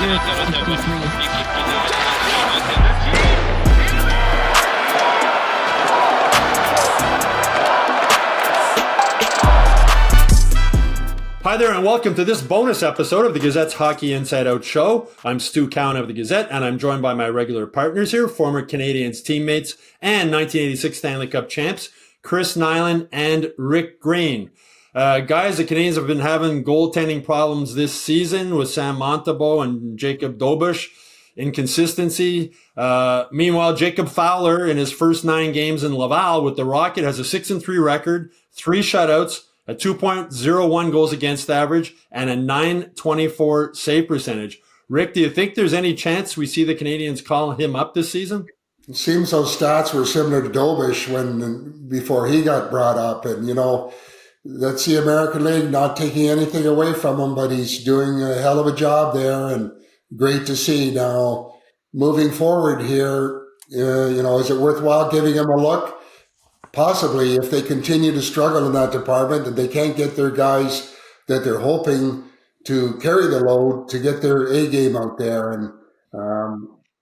Hi there and welcome to this bonus episode of the Gazette's Hockey Inside Out show. I'm Stu Cowan of the Gazette and I'm joined by my regular partners here, former Canadiens teammates and 1986 Stanley Cup champs, Chris Nilan and Rick Green. Guys, the Canadiens have been having goaltending problems this season with Sam Montembeault and Jacob Dobes. Inconsistency. Meanwhile, Jacob Fowler in his first 9 games in Laval with the Rocket has a 6-3 record, 3 shutouts, a 2.01 goals against average, and a .924 save percentage. Rick, do you think there's any chance we see the Canadiens call him up this season? It seems those stats were similar to Dobes before he got brought up. And, that's the American League, not taking anything away from him, but he's doing a hell of a job there and great to see. Now, moving forward here, is it worthwhile giving him a look? Possibly, if they continue to struggle in that department, that they can't get their guys that they're hoping to carry the load to get their A game out there. And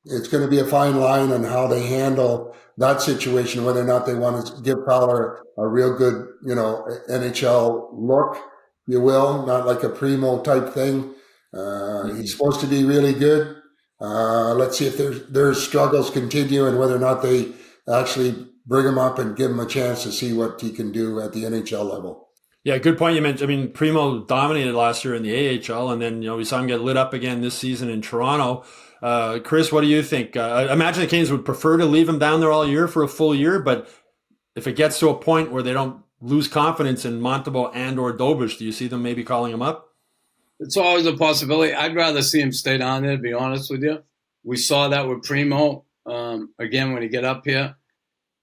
it's going to be a fine line on how they handle that situation, whether or not they want to give Fowler a real good, NHL look, if you will, not like a primo type thing. He's supposed to be really good. Let's see if their struggles continue and whether or not they actually bring him up and give him a chance to see what he can do at the NHL level. Yeah, good point you mentioned. Primo dominated last year in the AHL, and then we saw him get lit up again this season in Toronto. Chris, what do you think? I imagine the Canadiens would prefer to leave him down there all year for a full year, but if it gets to a point where they don't lose confidence in Montembeault and or Dobes, do you see them maybe calling him up? It's always a possibility. I'd rather see him stay down there, to be honest with you. We saw that with Primo, again, when he get up here.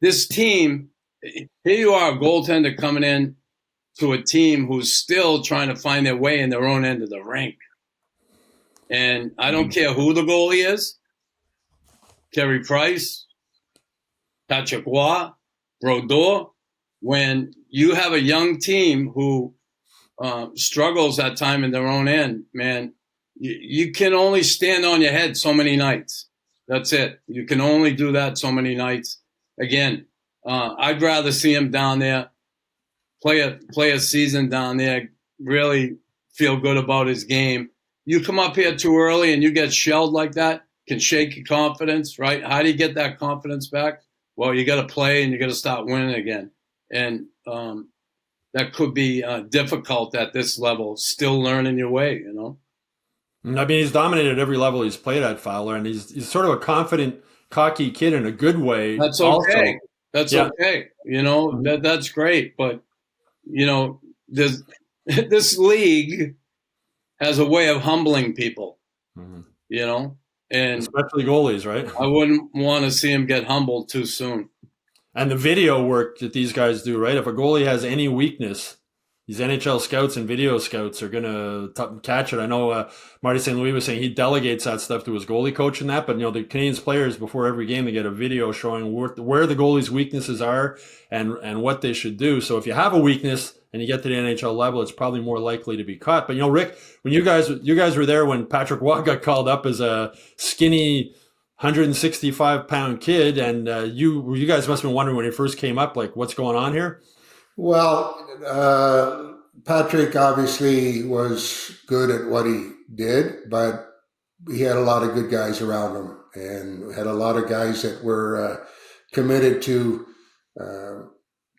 This team, here you are, a goaltender coming in to a team who's still trying to find their way in their own end of the rink. And I don't care who the goalie is, Carey Price, Patrick Roy, Brodeur. When you have a young team who struggles at time in their own end, man, you can only stand on your head so many nights. That's it. You can only do that so many nights. Again, I'd rather see him down there, play a season down there, really feel good about his game. You come up here too early and you get shelled like that, can shake your confidence, right? How do you get that confidence back? Well, you got to play and you got to start winning again. And that could be difficult at this level, still learning your way, He's dominated at every level he's played at, Fowler, and he's sort of a confident, cocky kid in a good way. That's okay. Okay. That's great. But, this league has a way of humbling people, and especially goalies, right? I wouldn't want to see him get humbled too soon. And the video work that these guys do, right? If a goalie has any weakness, these NHL scouts and video scouts are going to catch it. I know Marty St. Louis was saying he delegates that stuff to his goalie coach and that, but the Canadiens players before every game, they get a video showing where the goalie's weaknesses are and what they should do. So if you have a weakness and you get to the NHL level, it's probably more likely to be caught. But Rick, when you guys were there when Patrick Roy got called up as a skinny 165-pound kid, and you guys must have been wondering when he first came up, like, what's going on here? Well, Patrick obviously was good at what he did, but he had a lot of good guys around him and had a lot of guys that were committed to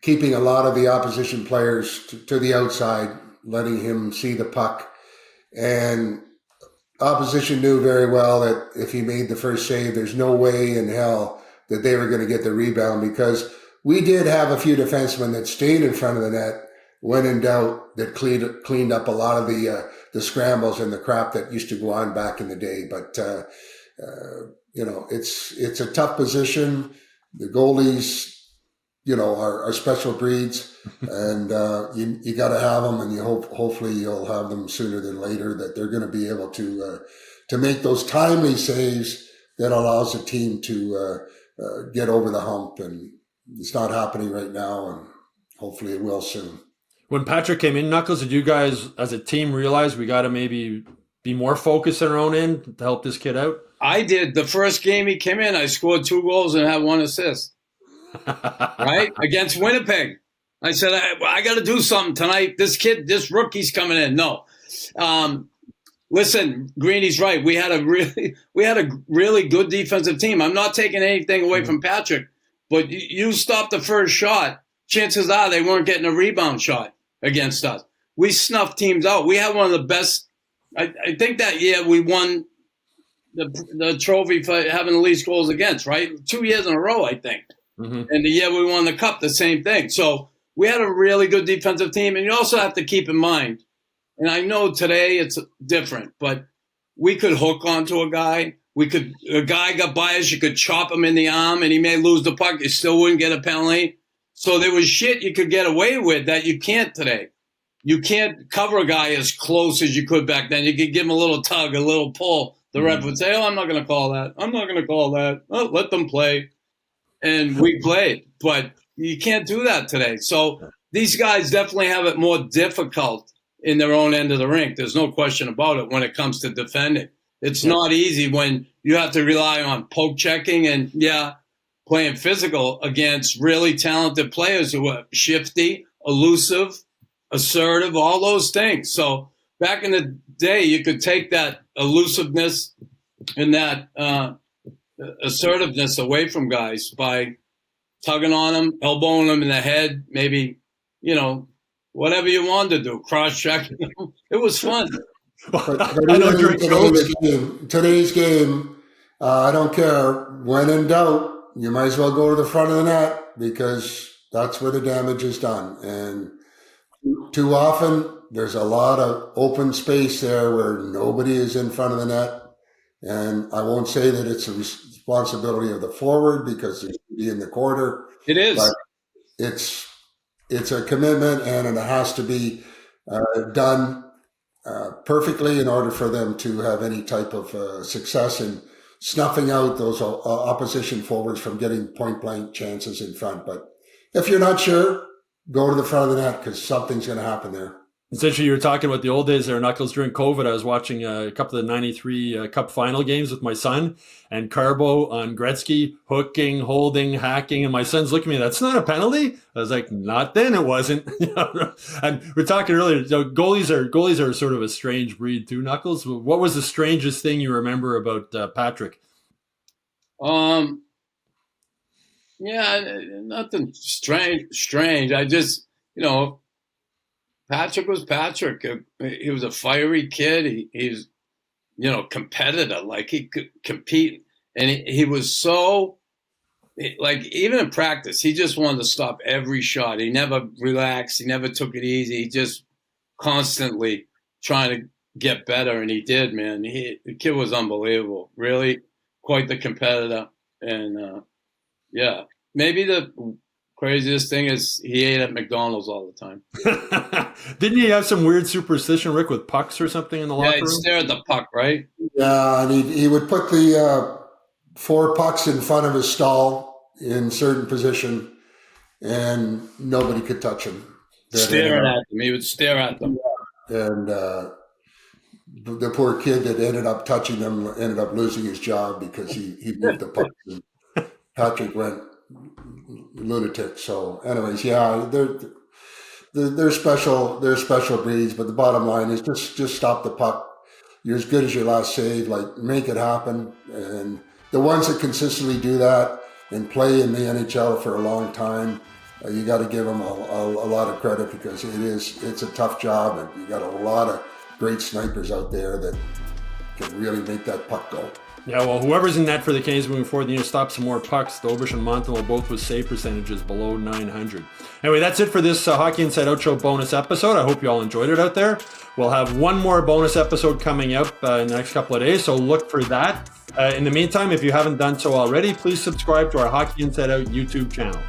keeping a lot of the opposition players to the outside, letting him see the puck. And opposition knew very well that if he made the first save, there's no way in hell that they were going to get the rebound, because we did have a few defensemen that stayed in front of the net when in doubt, that cleaned up a lot of the scrambles and the crap that used to go on back in the day. But it's a tough position. The goalies, are special breeds, and you got to have them, and hopefully you'll have them sooner than later, that they're going to be able to make those timely saves that allows the team to get over the hump. And it's not happening right now, and hopefully it will soon. When Patrick came in, Knuckles, did you guys as a team realize we got to maybe be more focused on their own end to help this kid out? I did. The first game he came in, I scored 2 goals and had 1 assist. Right? Against Winnipeg. I said, I got to do something tonight. This rookie's coming in. No. Listen, Greeny's right. We had a really good defensive team. I'm not taking anything away from Patrick, but you stop the first shot, chances are they weren't getting a rebound shot against us. We snuffed teams out. We had one of the best. I think that year we won the trophy for having the least goals against, right? 2 years in a row, I think. Mm-hmm. And the year we won the cup, the same thing. So we had a really good defensive team. And you also have to keep in mind, and I know today it's different, but we could hook onto a guy. A guy got by us, you could chop him in the arm and he may lose the puck. You still wouldn't get a penalty. So there was shit you could get away with that you can't today. You can't cover a guy as close as you could back then. You could give him a little tug, a little pull. The ref would say, I'm not going to call that. I'm not going to call that. Oh, let them play. And we played. But you can't do that today. So these guys definitely have it more difficult in their own end of the rink. There's no question about it when it comes to defending. It's not easy when you have to rely on poke checking and, playing physical against really talented players who are shifty, elusive, assertive, all those things. So back in the day, you could take that elusiveness and that assertiveness away from guys by tugging on them, elbowing them in the head, maybe, whatever you wanted to do, cross-checking them. It was fun. Today's game, I don't care. When in doubt, you might as well go to the front of the net because that's where the damage is done. And too often, there's a lot of open space there where nobody is in front of the net. And I won't say that it's a responsibility of the forward because they should be in the quarter. It is. But it's a commitment, and it has to be done perfectly in order for them to have any type of success in snuffing out those opposition forwards from getting point-blank chances in front. But if you're not sure, go to the front of the net because something's going to happen there. Essentially, you were talking about the old days there, Knuckles. During COVID, I was watching a couple of the 93 Cup final games with my son, and Carbo on Gretzky, hooking, holding, hacking, and my son's looking at me, that's not a penalty? I was like, not then, it wasn't. And we were talking earlier, goalies are sort of a strange breed too, Knuckles. What was the strangest thing you remember about Patrick? Nothing strange. I just, Patrick was Patrick. He was a fiery kid. He's, competitor. Like he could compete, and he was so, like even in practice, he just wanted to stop every shot. He never relaxed. He never took it easy. He just constantly trying to get better, and he did, man. The kid was unbelievable. Really, quite the competitor, and maybe the craziest thing is he ate at McDonald's all the time. Didn't he have some weird superstition, Rick, with pucks or something in the locker room? Yeah, he'd stare at the puck, right? Yeah, and he would put the 4 pucks in front of his stall in certain position, and nobody could touch him. Staring at them. He would stare at them. And the poor kid that ended up touching them ended up losing his job because he moved the puck. And Patrick went lunatic. So anyways, they're special breeds, but the bottom line is just stop the puck. You're as good as your last save. Like, make it happen. And the ones that consistently do that and play in the NHL for a long time, you got to give them a lot of credit because it's a tough job, and you got a lot of great snipers out there that can really make that puck go. Yeah, well, whoever's in net for the Canadiens moving forward, they need to stop some more pucks. Dobes and Montembeault both with save percentages below 900. Anyway, that's it for this Hockey Inside Out Show bonus episode. I hope you all enjoyed it out there. We'll have one more bonus episode coming up in the next couple of days, so look for that. In the meantime, if you haven't done so already, please subscribe to our Hockey Inside Out YouTube channel.